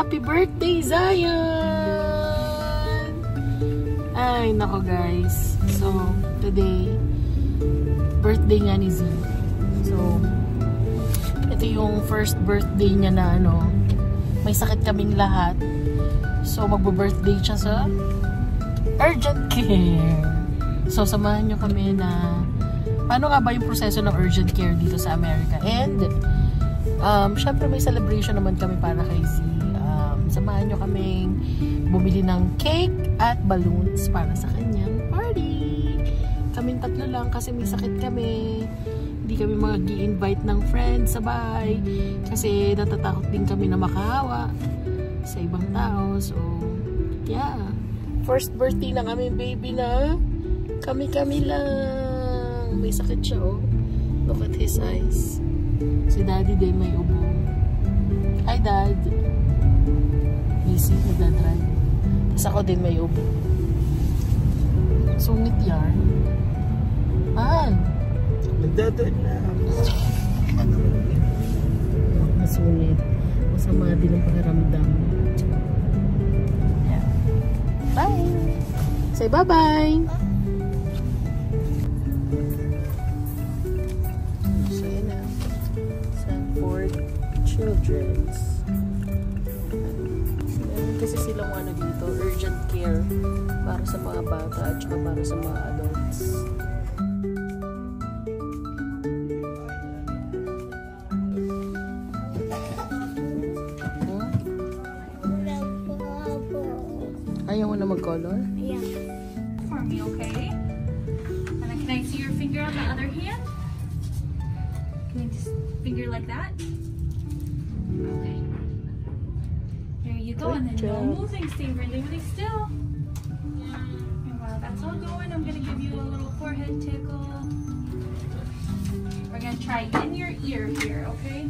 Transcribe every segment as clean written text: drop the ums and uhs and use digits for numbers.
Happy birthday, Zion! Ay, nako guys. So, today, birthday nga ni Z. So, ito yung first birthday niya na ano, may sakit kaming lahat. So, magbo-birthday siya sa urgent care. So, samahan nyo kami na paano nga ba yung proseso ng urgent care dito sa Amerika. And, syempre may celebration naman kami para kay Z. Samahan nyo kaming bumili ng cake at balloons para sa kanyang party. Kaming tatlo lang kasi may sakit kami. Hindi kami mag-i-invite ng friends sa bahay kasi natatakot din kami na makahawa sa ibang tao. So, yeah. First birthday na kami, baby na. Kami-kami lang. May sakit siya, oh. Look at his eyes. Si daddy din may ubo. Hi, dad. Busy, nagdadrive. Tapos ako din may ubo. Sungit yan. Man. Nagdadrive na. Masungit. Masama din ang pakiramdam. Yeah. Bye. Say bye-bye. So, yun na. Sanford Children's. Kasi silang ano dito, urgent care para sa mga bata at saka para sa mga adults. Ayaw mo na mag-color? Yeah. For me, okay? And then can I see your finger on the other hand? Can you just finger like that? Okay. There you go. And then no moving. Stay really, really still. And while that's all going, I'm going to give you a little forehead tickle. We're going to try in your ear here, okay?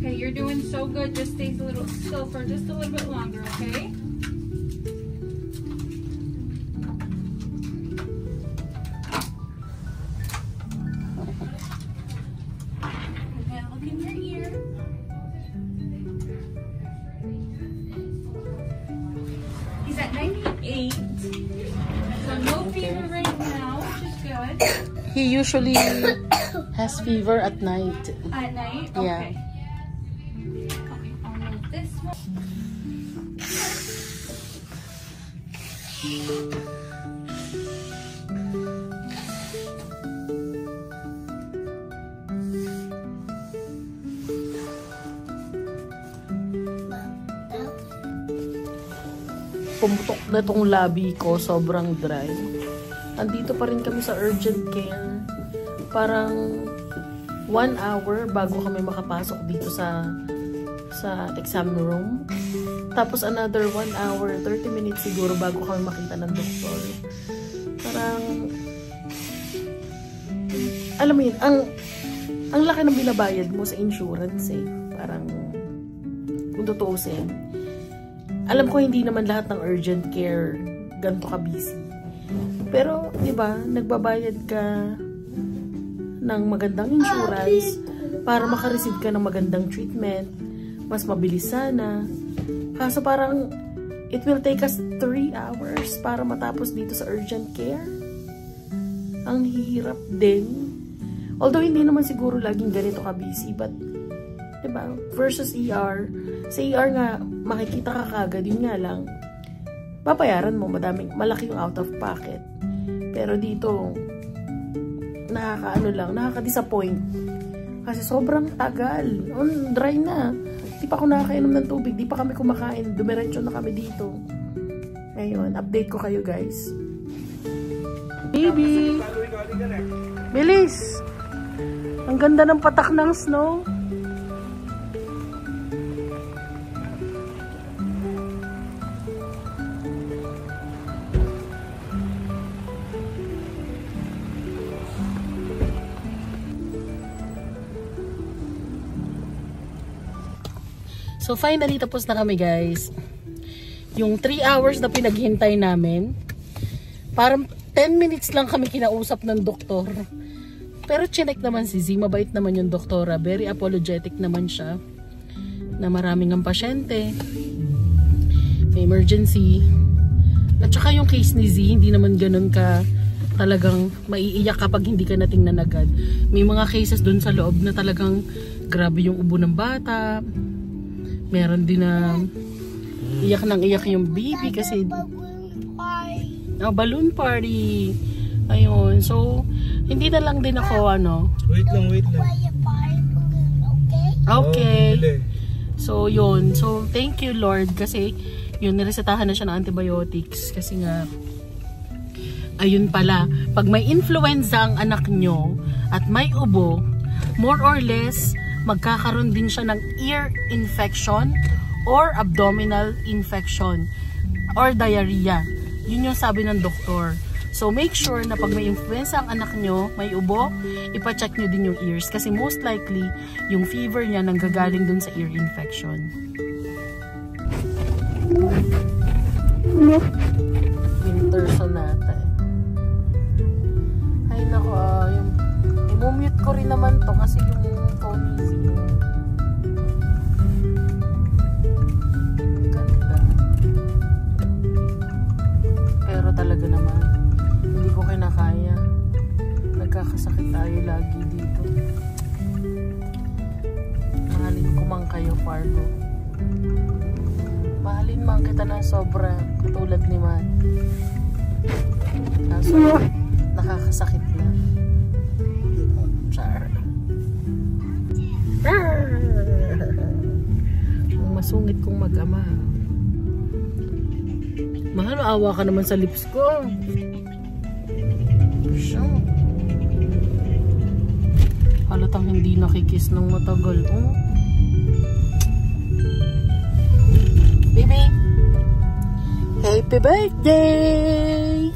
Okay, you're doing so good. Just stay a little still for just a little bit longer, okay? Okay, look in your ear. He's at 98. So no fever right now, which is good. He usually has fever at night. At night? Yeah. Okay. I'll move this one. Pumutok na tong labi ko, sobrang dry. Andito pa rin kami sa urgent care. Parang 1 hour bago kami makapasok dito sa exam room. Tapos another 1 hour, 30 minutes siguro bago kami makita ng doktor. Parang, alam mo yun, ang laki ng binabayad mo sa insurance eh. Parang, kung tutuusin. Alam ko hindi naman lahat ng urgent care ganito ka busy. Pero, di ba, nagbabayad ka ng magandang insurance para makareceive ka ng magandang treatment. Mas mabilis sana. Kaso parang, it will take us 3 hours para matapos dito sa urgent care. Ang hirap din. Although, hindi naman siguro laging ganito ka busy, but, diba, versus ER. Sa ER nga, makikita ka kagad, yun nga lang, papayaran mo, malaki yung out of pocket. Pero dito, nakaka-disappoint. Kasi sobrang tagal. Dry na. Di pa ako nakakainom ng tubig. Di pa kami kumakain. Dumiretso na kami dito. Ngayon, update ko kayo guys. Baby! Bilis! Ang ganda ng patak ng snow. So finally, tapos na kami guys. yung 3 hours na pinaghintay namin, parang 10 minutes lang kami kinausap ng doktor. Pero chinek naman si Z, mabait naman yung doktora. Very apologetic naman siya. Na maraming ang pasyente. May emergency. At saka yung case ni Z, hindi naman ganun ka talagang maiiyak kapag hindi ka natingnan agad. May mga cases dun sa loob na talagang grabe yung ubo ng bata. Meron din na iyak nang iyak yung baby kasi balloon party. Ayun. So, hindi na lang din ako Wait lang. Okay. So, yun. So, thank you Lord kasi yun, niresetahan na siya ng antibiotics kasi nga ayun pala, pag may influenza ang anak nyo at may ubo, more or less magkakaroon din siya ng ear infection or abdominal infection or diarrhea. Yun yung sabi ng doktor. So make sure na pag may influenza ang anak nyo, may ubo, ipacheck nyo din yung ears kasi most likely yung fever niya nanggagaling dun sa ear infection. Winter sonata. Ay nako, yung i-mute ko rin naman to kasi yung phone easy. Ganda. Pero talaga naman hindi ko kinakaya. Nagkakasakit tayo lagi dito. Mahalin ko man kayo, Fargo. Mahalin man kita na sobra katulad ni Man. Kaso nakakasakit na. Char. Masungit kong mag-ama. Mahal, awa ka naman sa lips ko. Halatang hindi nakikiss ng matagal. Oh. Baby, happy birthday!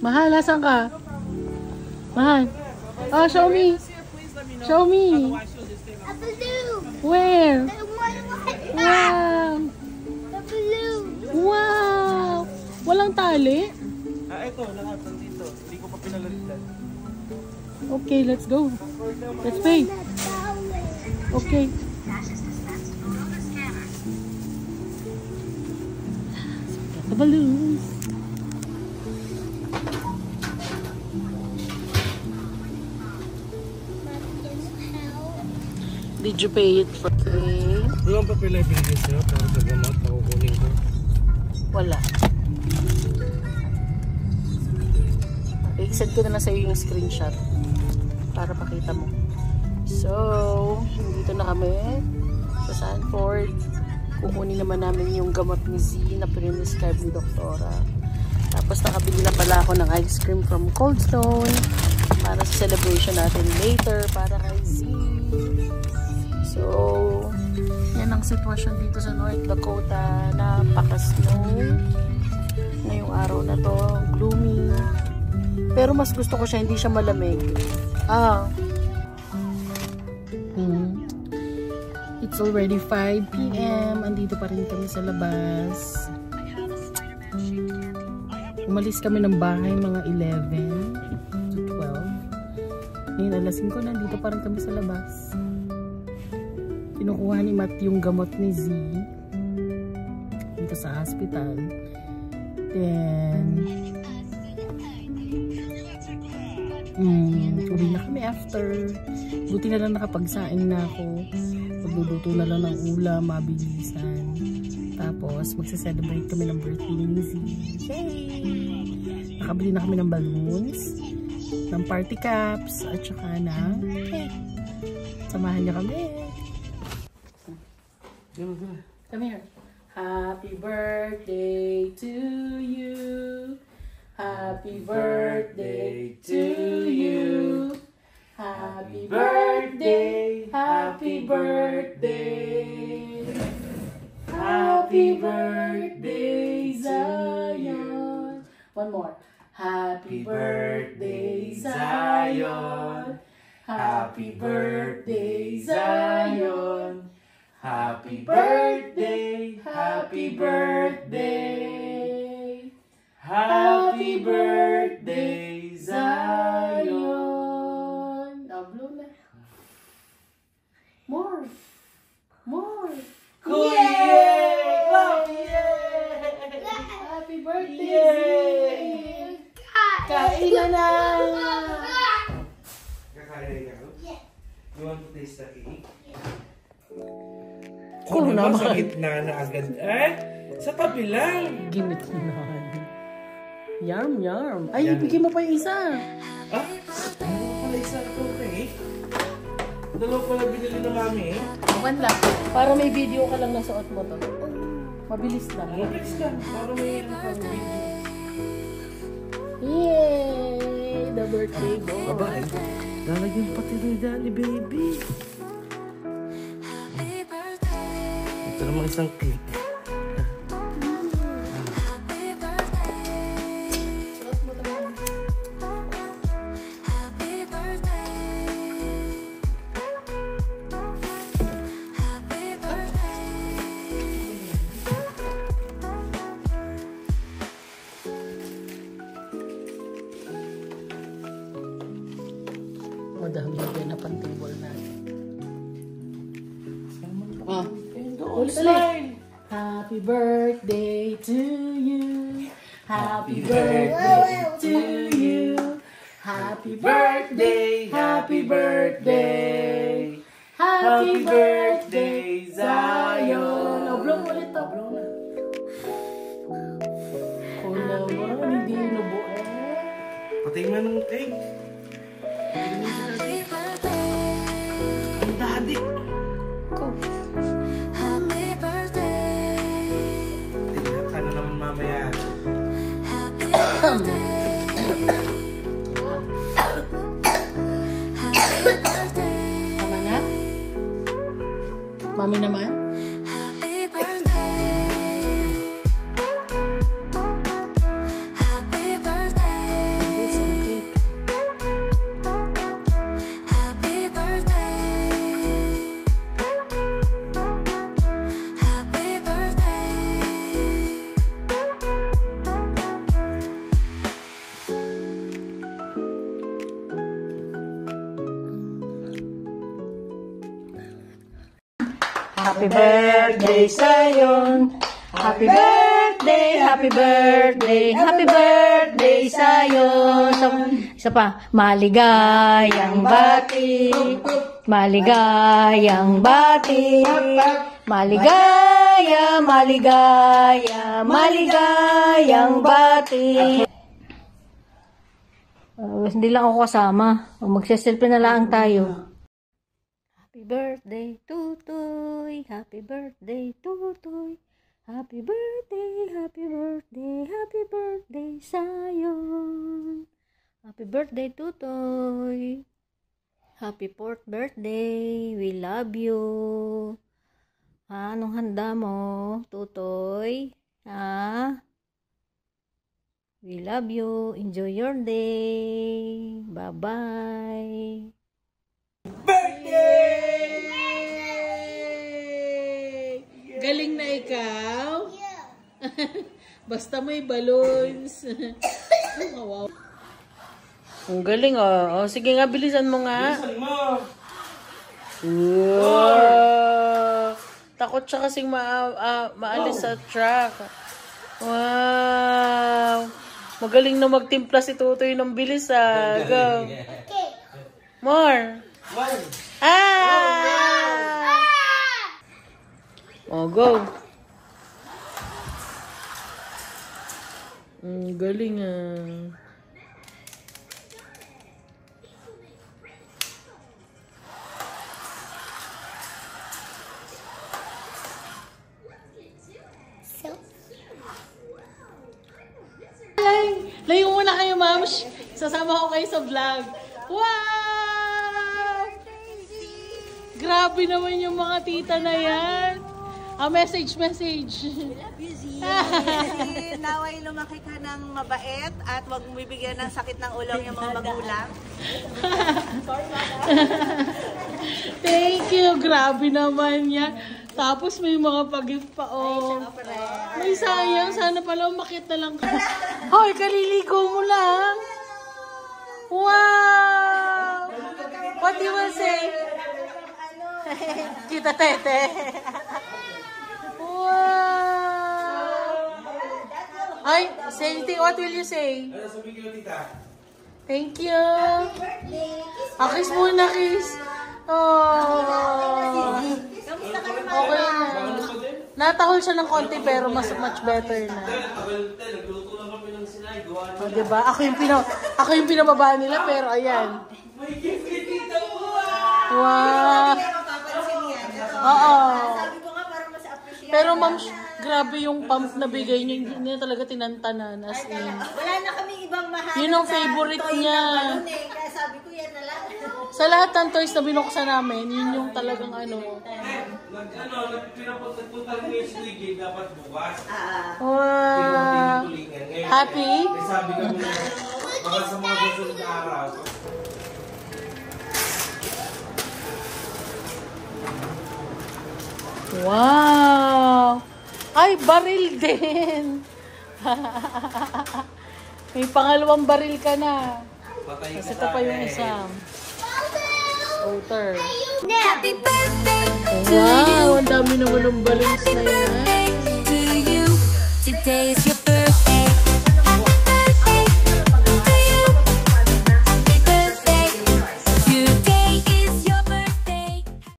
Mahal, asan ka? Mahal. Oh, show me. Show me. A balloon. Where? Wow. Wow. A balloon. Wow. Walang tali? Ito, lahat nandito. Hindi ko pa pinalalitan. Okay, let's go. Let's pay. Okay. The balloons. Did you pay it for okay? Walang papel na binigay sa'yo para sa gamot na kukunin ko. Wala. I-send ko na lang sa'yo yung screenshot para pakita mo. So, dito na kami sa Sanford. Kukunin naman namin yung gamot ni Z na prescribe ni doktora. Tapos nakabili na pala ako ng ice cream from Cold Stone para sa celebration natin later para kay Z. So, yan ang sitwasyon dito sa North Dakota. Napaka-snow. Ngayong araw na to, gloomy. Pero mas gusto ko siya, hindi siya malamig. It's already 5 PM. Andito pa rin kami sa labas. Umalis kami ng bahay mga 11 to 12. Ngayon alas 5, nandito pa rin kami sa labas. Kinukuha ni Matt yung gamot ni Z dito sa hospital. Then uwi na kami after. Buti na lang nakapagsaing na ako. Pagluluto na lang ng ulam, mabilisan. Tapos, magsa-celebrate kami ng birthday ni Nizzy. Yay! Nakabili na kami ng balloons, ng party caps, at saka ng cake. Samahan niyo kami. Come here. Happy birthday to you. Happy birthday to you. Happy birthday, happy birthday. Happy birthday, Zion. One more. Happy birthday, Zion. Happy birthday, Zion. Happy birthday, happy birthday. Happy birthday, Zion. Now blow na. More. More. Cool! Yay! Wow! Yay! Happy birthday, Yay! Kain na na! Kakain ka? You want to taste the cake? Cool naman. Sa gitna na agad. Sa tabi lang. Ginitinahan. Yarm, yarm. Ay, ibigay mo pa yung isa. Ah? Dalawa pala isa ito, cake? Dalawa pala binili ng mami eh. One lang. Para may video ka lang na suot mo to. Mabilis lang. Mabilis lang. Para may video. Yay! The birthday boy. Babae. Lalagyan pati ni Danny, baby. Ito naman isang cake. Madami din na pang-table natin. Ah, Ulit. Happy birthday to you. Happy birthday to you. Happy birthday, happy birthday. Happy birthday, Zion. Oh, blow ulit to. Blow na. Oh naman, hindi nubo eh. Patay nga ng cake. Ang daddy. Tingnan ka na naman mamaya. Tama na? Mami naman? Happy birthday, Zion. Happy birthday, happy birthday, happy birthday, Zion. Isa pa, maligayang bati, maligayang bati, maligaya, maligaya, maligayang bati. Hindi lang ako kasama. Magsiselfie na lang tayo. Happy birthday, Tutoy. Happy birthday, Tutoy. Happy birthday, happy birthday, happy birthday, Zion. Happy birthday, Tutoy. Happy 4th birthday. We love you. Anong handa mo, Tutoy? We love you. Enjoy your day. Bye-bye. Birthday! Galing na ikaw? Yeah. Basta may balloons. Oh, wow. Ang galing oh. Sige nga, bilisan mo nga. Bilisan mo. Wow. Takot siya kasing maalis sa truck. Wow. Magaling na magtimpla si Tutoy ng bilis ah. Go. More. Oh, go. Ang galing ah. Layo muna kayo, ma'am. Sasama ko kayo sa vlog. Wow! Grabe naman yung mga tita na yan. Message. Naway lumaki ka ng mabait at wag mo bibigyan ng sakit ng ulo yung mga magulang. Thank you. Grabe naman yan. Tapos may mga pag-gift pa, oh. May sayang. Sana pala umakit na lang ka. Hoy, kaliligo mo lang. Wow! What you will say? Kita tete. Wow! Ay, say, what will you say? Ano sabi ko, tita? Thank you. Kiss muna, kiss. Oh. Okay na. Natahol siya ng konti pero much better na. Nagluto lang kami ng sinay. Oh, diba? Ako yung pinababa nila pero ayan. May gift kay tita mo! Wow. Oo. Sabi ko nga para mas appreciate. Pero ma'am, grabe yung pump na bigay niyo. Hindi niya talaga tinantanan as in. Wala na kaming ibang mahal. Yun ang favorite niya. Kaya sabi ko yan na lang. Sa lahat ng toys na binuksan namin, yun yung talagang ano. Nagpunta rin yung Squid Game dapat bukas. Wow. Happy? May sabi kami na baka sa mga susunod na araw. Wow! Ay, baril din! May pangalawang baril ka na. Kasi ito pa yung isa. Outer. Happy birthday Wow! Ang dami naman ng balloons